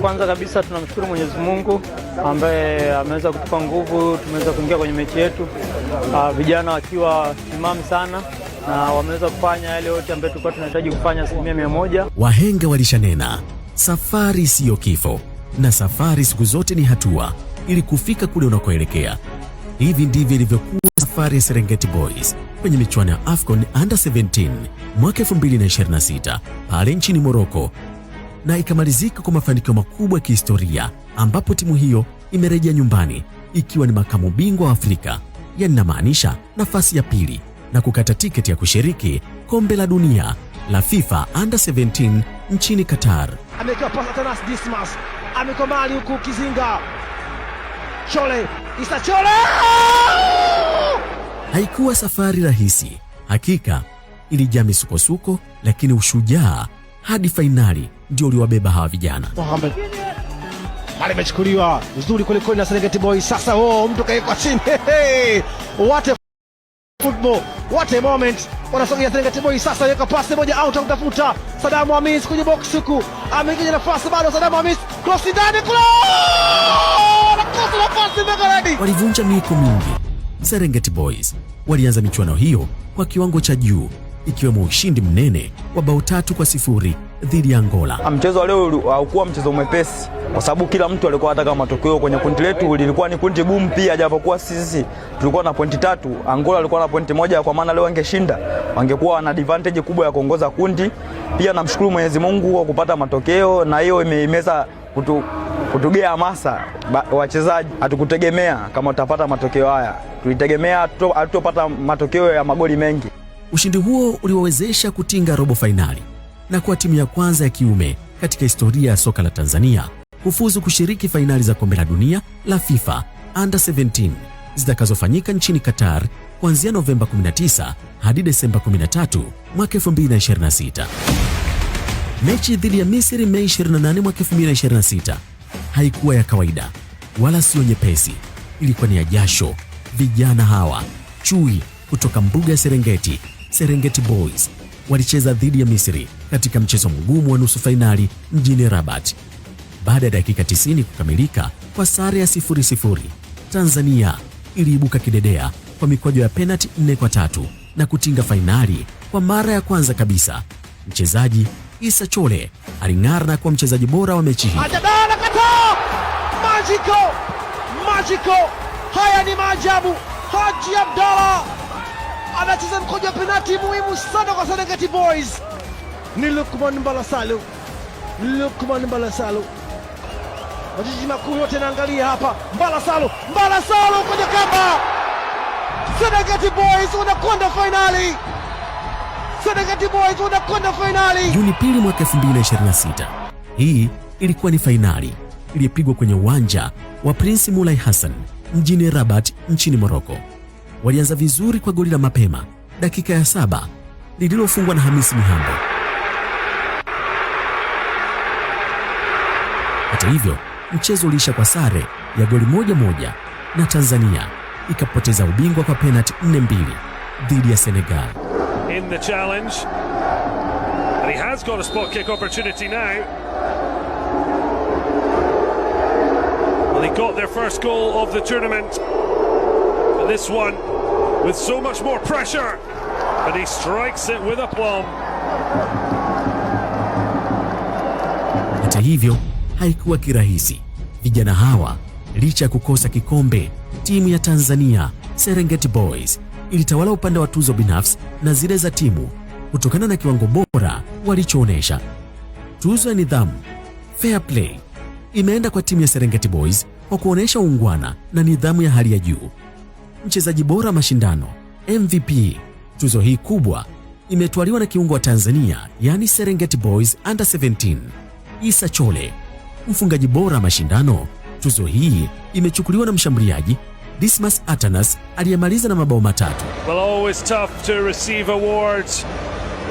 Kwanza kabisa tunamshukuru Mwenyezi Mungu ambaye ameweza kutupa nguvu, tumeweza kuingia kwenye mechi yetu. Vijana wakiwa timamu sana na wameweza kufanya yale yote ambayo tulikuwa tunahitaji kufanya 100%. Wahenga walishanena, safari siyo kifo, na safari siku zote ni hatua ili kufika kule unakoelekea. Hivi ndivyo ilivyokuwa safari ya Serengeti Boys kwenye michuano ya AFCON Under 17 mwaka 2026 pale nchini Morocco, na ikamalizika kwa mafanikio makubwa ya kihistoria, ambapo timu hiyo imerejea nyumbani ikiwa ni makamu bingwa wa Afrika, yanamaanisha nafasi ya pili, na kukata tiketi ya kushiriki kombe la dunia la FIFA Under 17 nchini Qatar. Amekiwa pasa Atanas Dismas, amekomali huku Kizinga. Chole, Issa Chole! Haikuwa safari rahisi, hakika ilijaa misukosuko, lakini ushujaa hadi fainali ndio uliwabeba hawa vijana. Mohamed Mali mechukuliwa uzuri kweli na Serengeti Boys. Sasa mtu kaekwa chini. What a football, what a moment. Wanasogea Serengeti Boys sasa, weka pasi moja out, utafuta Saddam Hamis kwenye box huku. Ameingia nafasi bado Saddam Hamis, cross ndani kule. Na pasi mbele. Walivunja miiko mingi. Serengeti Boys walianza michuano hiyo kwa kiwango cha juu, ikiwemo ushindi mnene wa bao 3-0 dhidi ya Angola. Mchezo wa leo haukuwa mchezo mwepesi kwa sababu kila mtu alikuwa anataka matokeo. Kwenye kundi letu lilikuwa ni kundi gumu pia, japokuwa sisi tulikuwa na pointi 3, Angola alikuwa na pointi 1, kwa maana leo wangeshinda wangekuwa na advantage kubwa ya kuongoza kundi. Pia namshukuru Mwenyezi Mungu kwa kupata matokeo, na hiyo imeweza kutugea hamasa wachezaji. Hatukutegemea kama tutapata matokeo haya, tulitegemea hatutopata matokeo ya magoli mengi. Ushindi huo uliwawezesha kutinga robo fainali na kuwa timu ya kwanza ya kiume katika historia ya soka la Tanzania kufuzu kushiriki fainali za kombe la dunia la FIFA Under 17 zitakazofanyika nchini Qatar kuanzia Novemba 19 hadi Desemba 13 mwaka 2026. Mechi dhidi ya Misri Mei 28 mwaka 2026 haikuwa ya kawaida wala sio nyepesi. Ilikuwa ni ya jasho. Vijana hawa chui kutoka mbuga ya Serengeti Boys walicheza dhidi ya Misri katika mchezo mgumu wa nusu fainali mjini Rabat. Baada ya dakika 90 kukamilika kwa sare ya 0-0, Tanzania iliibuka kidedea kwa mikwaju ya penalti 4-3 na kutinga fainali kwa mara ya kwanza kabisa. Mchezaji Issa Chole aling'ara na kuwa mchezaji bora wa mechi hii. Magical! Haya ni maajabu. Haji Abdalla anacheza mkojo wa penalti muhimu sana kwa Serengeti Boys. Ni Lukman Mbalasalu. Majiji makuu yote naangalia hapa. Mbalasalu kwenye kamba. Serengeti Boys wanakwenda finali. Juni 2 mwaka 2026. Hii ilikuwa ni fainali iliyopigwa kwenye uwanja wa Prince Moulay Hassan mjini Rabat nchini Morocco. Walianza vizuri kwa goli la mapema dakika ya 7 lililofungwa na Hamisi Mihambo. Hata hivyo, mchezo uliisha kwa sare ya goli 1-1 na Tanzania ikapoteza ubingwa kwa penalti 4-2 dhidi ya Senegal. In the challenge, and he has got a spot kick opportunity now. Well, they got their first goal of the tournament, and this one with so much more pressure, but he strikes it with aplomb. Hata hivyo, haikuwa kirahisi. Vijana hawa, licha ya kukosa kikombe, timu ya Tanzania Serengeti Boys ilitawala upande wa tuzo binafsi na zile za timu kutokana na kiwango bora walichoonesha. Tuzo ya nidhamu, fair play, imeenda kwa timu ya Serengeti Boys kwa kuonesha uungwana na nidhamu ya hali ya juu. Mchezaji bora mashindano, MVP, tuzo hii kubwa imetwaliwa na kiungo wa Tanzania, yani Serengeti Boys Under 17, Issa Chole. Mfungaji bora mashindano, tuzo hii imechukuliwa na mshambuliaji Dismas Atanas aliyemaliza na mabao 3. Well, always tough to receive awards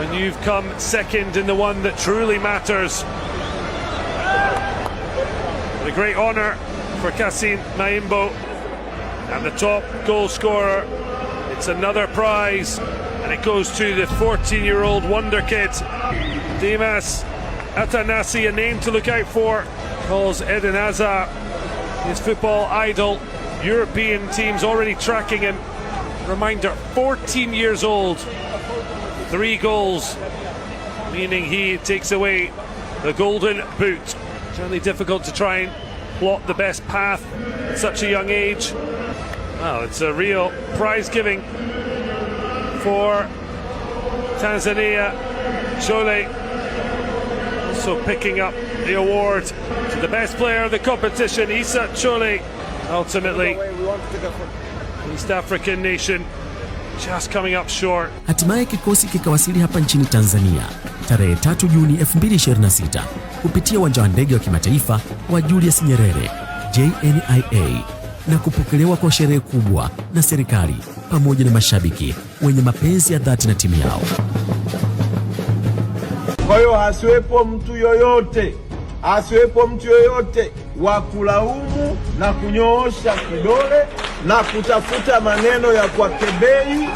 when you've come second in the one that truly matters. The great honor for Kassim Maimbo, and the top goal scorer. It's another prize, and it goes to the 14-year-old wonder kid, Dimas Atanasi, a name to look out for calls Eden Hazard his football idol. European teams already tracking him. Reminder, 14 years old, 3 goals, meaning he takes away the golden boot. Certainly difficult to try and plot the best path at such a young age. Well, it's a real prize giving for Tanzania. Chole also picking up the award to the best player of the competition, Issa Chole. Ultimately, East African nation just coming up short. Hatimaye kikosi kikawasili hapa nchini Tanzania tarehe 3 Juni 2026 kupitia uwanja wa ndege wa kimataifa wa Julius Nyerere JNIA na kupokelewa kwa sherehe kubwa na serikali pamoja na mashabiki wenye mapenzi ya dhati na timu yao. Kwa hiyo hasiwepo mtu yoyote wa kulaumu na kunyoosha kidole na kutafuta maneno ya kuwakebei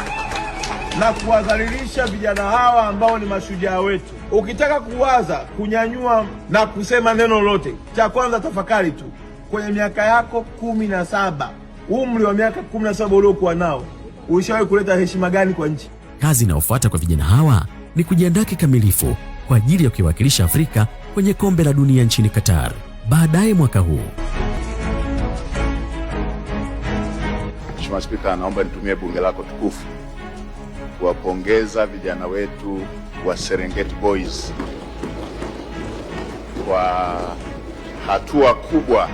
na kuwadhalilisha vijana hawa ambao ni mashujaa wetu. Ukitaka kuwaza kunyanyua na kusema neno lolote, cha kwanza tafakari tu kwenye miaka yako 17, umri wa miaka 17 uliokuwa nao, ulishawahi kuleta heshima gani kwa nchi? Kazi inayofuata kwa vijana hawa ni kujiandaa kikamilifu kwa ajili ya kuwakilisha Afrika kwenye kombe la dunia nchini Qatar baadaye mwaka huu. Mheshimiwa Spika, naomba nitumie bunge lako tukufu kuwapongeza vijana wetu wa Serengeti Boys kwa hatua kubwa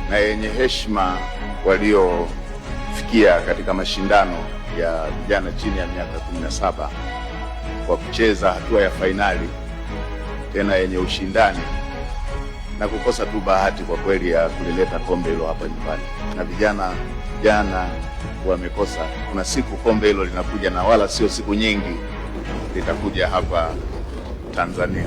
na yenye heshima waliofikia katika mashindano ya vijana chini ya miaka 17 kwa kucheza hatua ya fainali tena yenye ushindani na kukosa tu bahati kwa kweli ya kulileta kombe hilo hapa nyumbani. Na vijana jana wamekosa, kuna siku kombe hilo linakuja na wala sio siku nyingi litakuja hapa Tanzania.